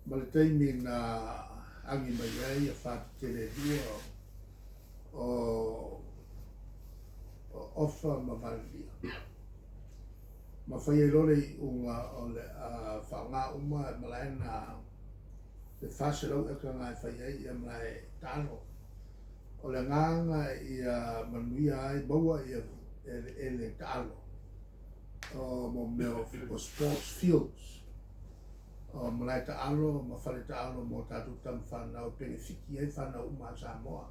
ma le taimi na agi mai ai a whātele lua o ofa ma valia. Ma whai e lore i unga o le whanga uma e malai na le whaserau e ka ngai whai ai e malai tano. O le nganga i manuia ai maua i e le talo. O mo meo o sports fields. O malai taalo, ma whare taalo mo tātou tam whanau pene whiki ai whanau uma Samoa.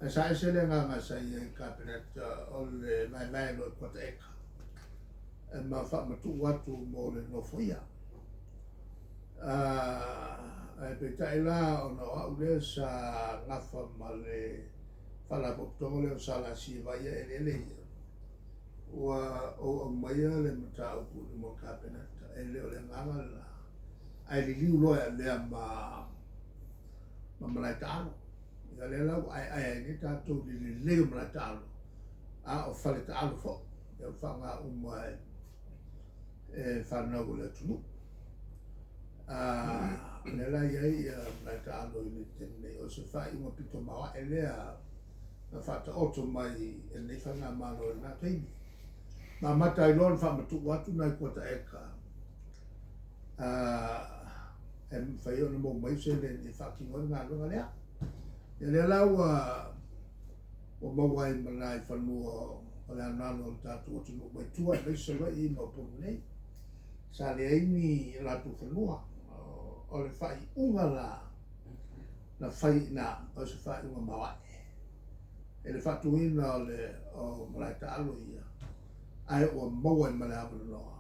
E sa e se le nganga sa i e kapeneta o le mai lo e kota eka. E ma whamatu watu mo le nofoia. E pe taila o na au le sa ngafa ma le whalapoptongo le o sa la si vai e le le. Ua o maia le mata upu ni mo kapeneta. E leo le nganga la. Ai li liu loa lea ma malai taalo. Ia le lau ai ni tātou li leo malai taalo. A o whale taalo fo. Ia whanga uma e whanau le tunu. Le la iai malai taalo i le tene o se whai uma pito mawa e lea na whata oto mai e nei whanga malo e nā teimi. Ma mata i lon whamatu watu nai kota eka. E whai ona mō mai se le ni whakingo ngā runga lea. E le lau o mawai manai whanua o le anano o tātou o tunu mai tua e meisa wa i mau punu nei. Sa le aini latu whanua o le whai unga la na whai na o se whai unga mawai. E le whatuina o malai taalo ia. Ai o mawai manai amana noa.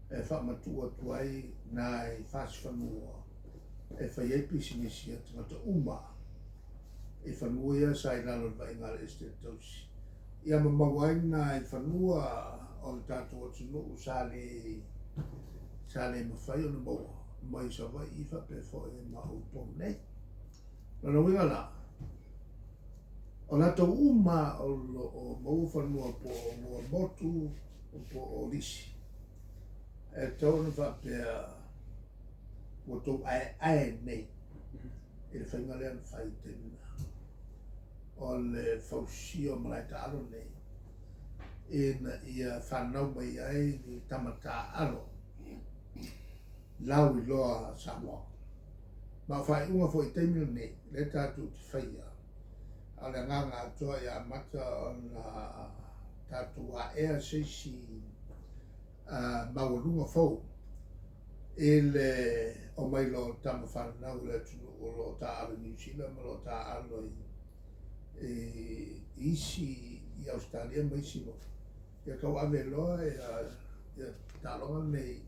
E whamatua tuai nai whasi whanua. E whai e pisinisia tangata uma. E whanua ia sa i lalo vai ngāle este tausi. Ia mamawai nai whanua o le tātou o tunu sa le mawhai o na maua. Mai sa vai i whape fo e mau pong nei. Nana winga la. O na tau uma o mau whanua po mua motu o po o lisi. E tau na whapea o tau ai nei. E le whainga lea na whai tena. O le whausio malai taalo nei. E na ia whanau mai ai ni tamata alo. Lau I loa Samoa. Ma whai unga fo I teimio nei. Le tātou te whaia. A le nganga atoa ia mata o na tātou a ea seisi maurunga fau. E le o mai lo tama whanau le tunu o lo ta alo New Zealand ma lo ta alo isi I Australia ma isi mo. Ia kau ave loa ia talonga nei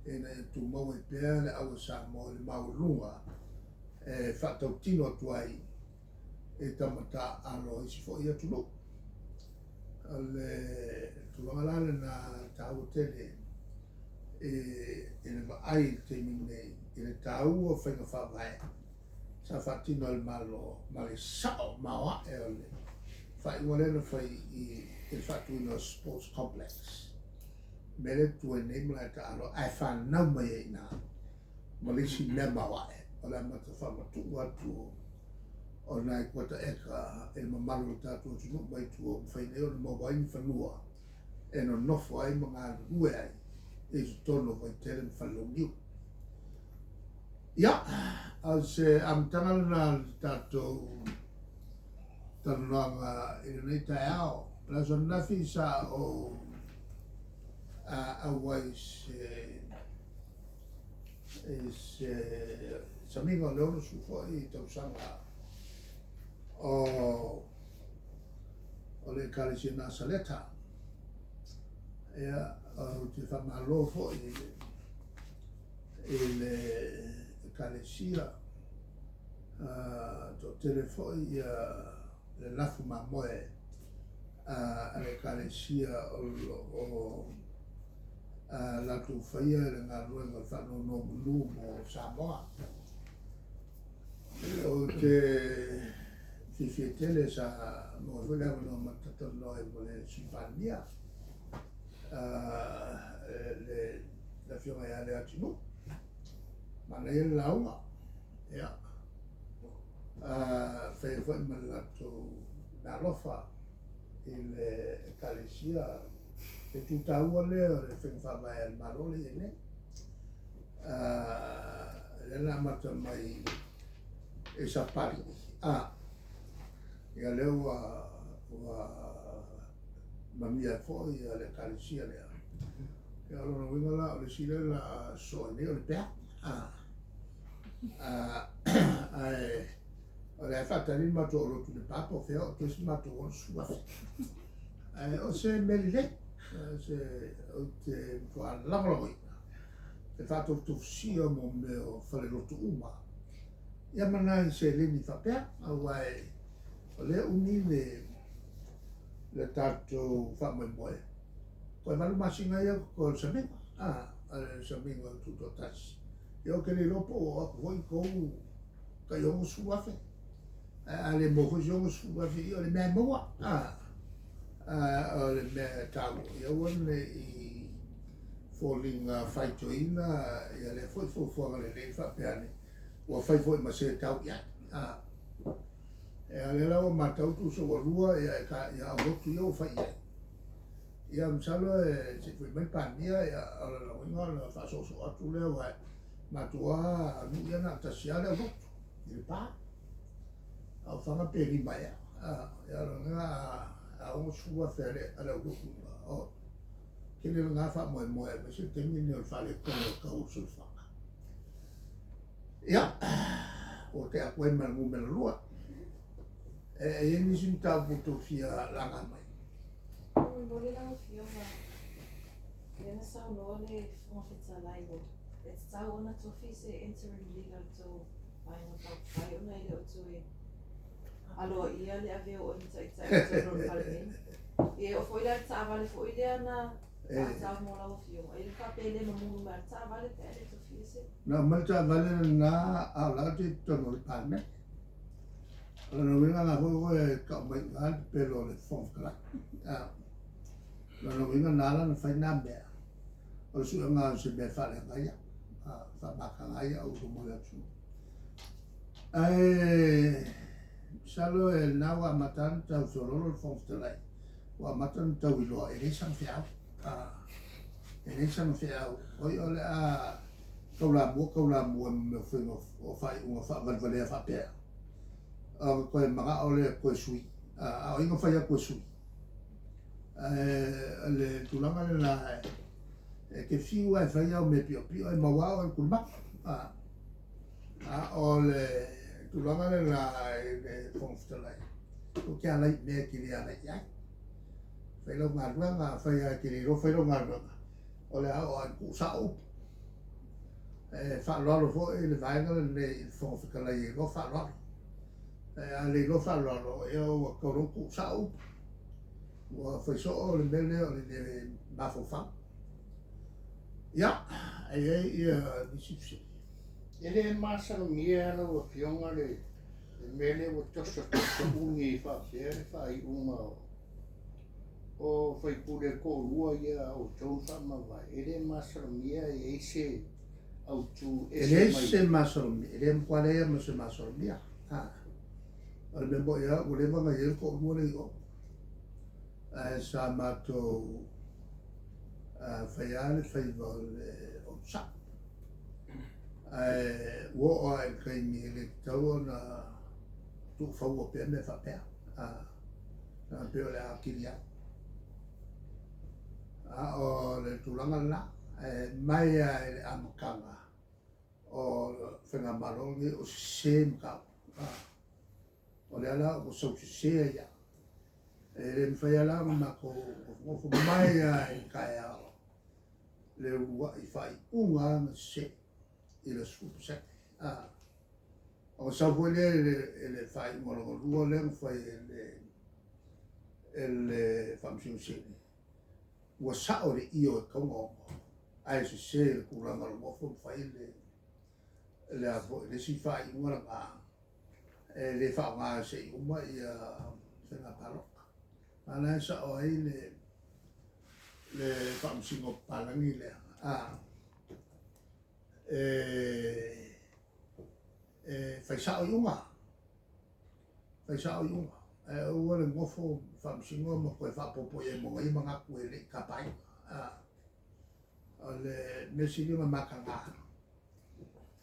e na tu mau e pēr le awa Samoa le maurunga e whatau tino tuai e tamata alo isi fo ia tunu. Le tulanga lale na tau tele e le vaai te mine e le tau o whainga whawai sa whatino al malo ma le sao mawa e o le whai ualena whai I le whatuina sports complex me le tue nei mla ta alo ai whanau mai e na ma le si mea mawa e o le mata whamatu watu o nai kota eka e mamalu tātou tunu mai tua whainei o le mawaini whanua e no nofo ai mga rue ai e su tono vai tele whaloniu. Ia, a se amtanga na tātou tanunanga I nei tai ao. La son nafi sa o awai se saminga leono su foi tausanga o le kalesi na saleta. Ia te whamalo fo I le kalesia to telefo I le lafu mamoe le kalesia o la tu whaia le ngā ruenga whanau no mulu mo Samoa. O te whiwhietele sa mo whulea no matatono e mo le Sipania. Le fionga ia le atinu. Ma Malielegaoi ia fai foi malato na lofa i le ekalesia e tutaua lea o le whenwhawai al marole e ne le la mata mai e sa pari ia leo wa mamia foi a le ekalesia lea ia lona winga la o le sile la so ne o le pea o le whatari mato o rotu le papo fea o tesi mato o suafe o se Malielegaoi se o te Feiloa'iga te whatoftosia mo me o whalerotu uma ia mana i Sailele whapea au ai o le uni le tatou whamoemoe koe malu masinga ia ko saminga le saminga o tutotasi ia o ke le lopo o aku hoi kou kai ongo suafe ale mo ko jongo suafe ia o le mea moa o le mea tau ia wane i falling Feiloa'iga ia le foi fuafuanga le whapeane ua fai foi ma se tau ia e le lau matau tu so walua ia ia rotu ia o fai ia msalo e se foi mai pania ia ala la winga la fasoso atu le wa matua nu ia na tasiale rotu il pa au fanga peri mai ia la o sua fere ala rotu o ke le nga fa mo mo e se temi ne fa le ko o so fa ia o te akwe ma mo me lua e ni sin ta buto fia langa mai Boli lang fio ma. Kaya sa uno le Tusitala ilo. It's sa una to fise interim legal to final top five una ile to alo ia le aveo o nta to non palme. E o foi la ta vale foi ile na ta mo la fio. Ele papele no mundo ma ta vale tele to fise. na malta vale na ala te to non palme no venga la juego ka mai al pelo le fonfra no venga nada no fai nada o su nga se be fa le ngai fa ba ka ngai o mo le su salo el nawa matan tau solo le fonfra wa matan tau ilo e san fiao e san fiao o yo le kaula mo me o fai o fa valvale fa pe koe maga o le koe sui o ingo fai a koe sui le tulanga le la ke fiu ai fai au me pio pio e maua o e kulma o le tulanga le la e fonftalai o ke alai me ki le alai ai fai lo ngarua fai a ki le ro fai lo ngarua o le o an ku sao fa lo fo e le vainga le fonftalai e lo fa lo le lo fa lo e o ko ku sao o foi so le mele o le bafo fa ya ai disipsi ele masa mia no fionga le mele o toso ungi fa fere fa I uma o foi pure ko rua ia o ton fa ma va ele masa mia e se au tu ese masormi ele quale ma se masormi al membo ya voleva ma io ko rua le go sa mato faiale fai vol o sa wo o kai mi le tau na tu fa wo pe me fa pe na pe le akilia o le tulanga la mai le amkanga o fenga malongi o se mka o le ala o so se ya le fai ala ma ko mai ai kai le ua I fai unga na se I le supu se o sa vuole le fai molo lua le fai le famsiu se ua sa o le io e kaunga ai se le kuranga lo mofo fai le avo le si fai unga nga le fa nga se uma ia fenga paroka ana sa o ai le famsingo palangi le fai sao iunga. Fai sao iunga. Ua le ngofo whamsingoa ma koe whapopo e monga i mga kue le kapai. O le mesilinga makanga.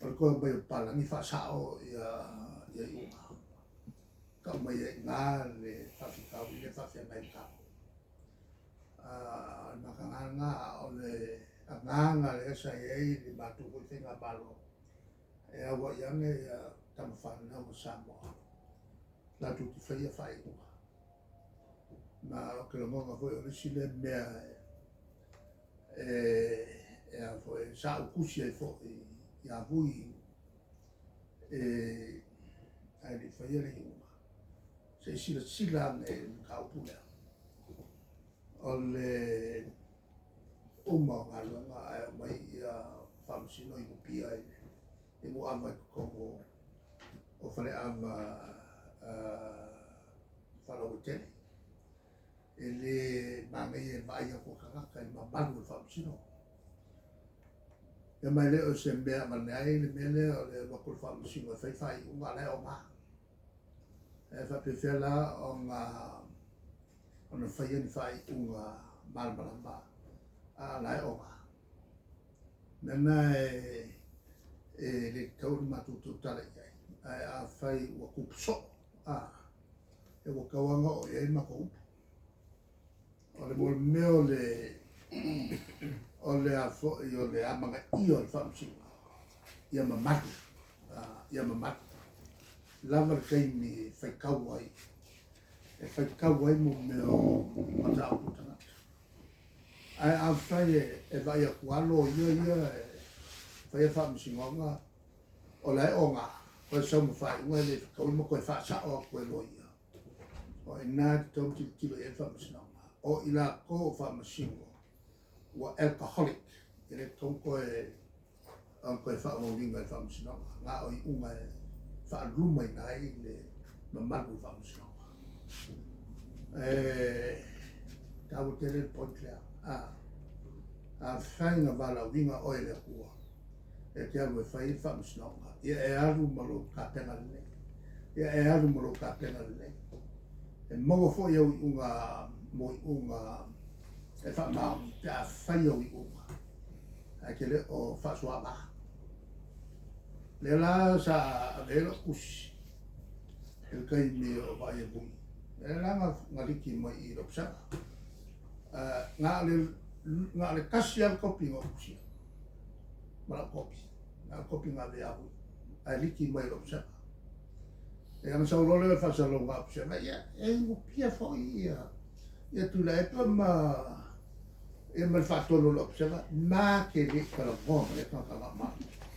O le koe bai o pala ni wha sao ia iunga. Kau mai e ngā le whawhikau i le whawhiangai kau. Makanga ngā o le nganga le esa e le matuku i whenga balo. E awa iange ia tamawhana o Samoa. La tu ti whaia whai unga. Ma o ke longonga hoi o le sile mea e a hoi sa ukusi e fo i a hui ai le whaia le unga. Se sila e ka upulea. O le uma o ngā luanga ai mai ia whamsino i upia e mo ama i kongo o whare ama whanau tene. E le mangai e vai a kokangaka i mamanu e whamsino. E mai leo se mea maneai le mele o le wakul whamsino e whaiwhai unga lea o ngā. E whapewhela o ngā ona whaia ni whai unga malamalama a lai o ngā. Nena le kauri matutu tala iai. Ai a whai ua kupuso. E wakawanga o iai mako upu. O le mole meo o le a fo i o le amanga i o le whamsinga. Ia mamatu. Ia mamatu. Lava le kaini whai kauai. E whai kauai mo meo matau putanga. Ai a whai e vai a kualo ia whai a whamsingonga o lai o ngā. Koe sau mo whai ua le kaui mo koe whaasa o koe lo ia. O e nā te tau tilo e whamsingonga. O i la ko whamasingo ua alcoholic. I le tau koe whaamaringa e whamsingonga. Ngā o i unga e whaaluma i nai le mamalu whamsingonga. Tau te le point lea. A whainga wala winga oe le kua. E te alu e whai whamsingonga. Ia e alu malo ka penga le. Ia e alu malo ka penga le. E maua fo iau i unga mo i unga e whamau te a whai au i unga. A ke le o whasua maha. Le la sa avela usi. E kai me o vai e bui. E la ngā riki mai i ropsara. Ngā le kasi al kopi ngā usia. Mara kopi. Ngā kopi ngā le ahui. A riki mai ropsara. E ana sa urole e whasalo ngā usia. E ngupia fo i ia. Ia Tuilaepa ma e mal whatolo ropsara. Nā ke le kala ngōma le kaka ngā maa.